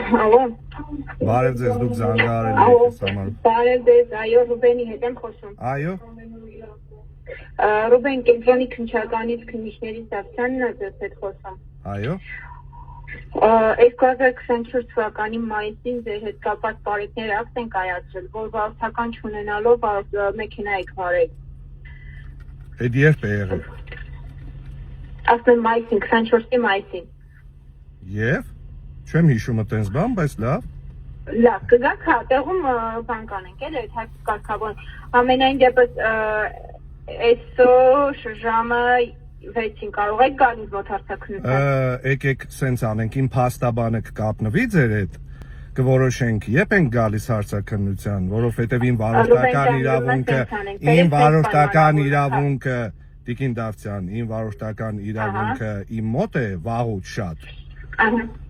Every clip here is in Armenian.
Ալո։ Բարև ձեզ, դուք զանգահարել եք համար։ Բարև ձեզ, այո, Ռուբենի հետ եմ խոսում։ Այո։ Ռուբեն կենտրոնի քննչականից քննիչներից Դավթյանն է ձեզ հետ խոսում։ Այո։ 2024 թվականի մայիսին ձեր հետ կապված բարեկներ ակտ են կայացրել, որ վարորդական չունենալով մեքենա եք վարել։ Այդ երբ է եղել։ Ասում եմ մայիսին, 24-ի մայիսին։ Եվ չեմ հիշում այտենց բան, բայց լավ։ Լավ, կգաք հա, տեղում բան կանենք, էլ այդ հարցը կարգավորենք։ Ամենայն դեպս այսօր ժամը 6-ին կարող եք գալ ինձ մոտ հարցաքննության։ Եկեք սենց անենք, իմ փաստաբանը կկապնվի ձեր հետ, կորոշենք երբ ենք գալիս հարցաքննության, որովհետև իմ վարորդական իրավունքը, Տիկին Դավթյան, իմ վարորդական իրավունքը իմ մոտ է վաղուց շատ։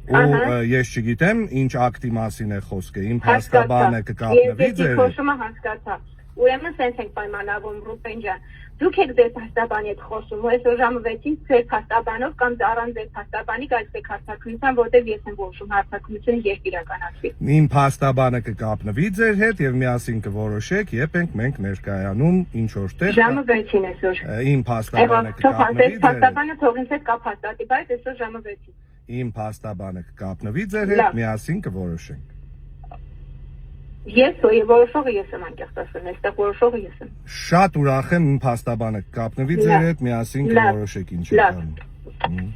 Ու ես չգիտեմ ինչ ակտի մասին է խոսքը, իմ փաստաբանը կկապնվի ձեր։ Ես խոսումը հասկացա։ Ուրեմն սենց ենք պայմանավորում, Ռուբեն ջան։ Դուք եք ձեր փաստաբանի հետ խոսում, ու այսօր ժամը 6-ին ձեր փաստաբանով կամ առանց ձեր փաստաբանի գալիս եք հարցաքննության, որտեղ ես եմ որոշում հարցաքննությունը երբ իրականացվի։ Իմ փաստաբանը կկապնվի ձեր հետ եւ միասին կորոշեք, երբ ենք մենք ներկայանում ինչ որտեղ։ Ժամը 6-ին այսօր։ Իմ փաստաբանը կկապնվի ձեր հետ։ Փաստաբանը թող ինձ հետ կապ հաստատի, բայց այսօր ժամը 6-ին։ Իմ փաստաբանը կկապնվի ձեր հետ, միասին կորոշենք։ Ես որոշողը ես եմ անկեղծ ասում, այստեղ որոշողը ես եմ։ Շատ ուրախ եմ իմ փաստաբանը կկապնվի ձեր հետ, միասին կորոշեք ինչ է անում։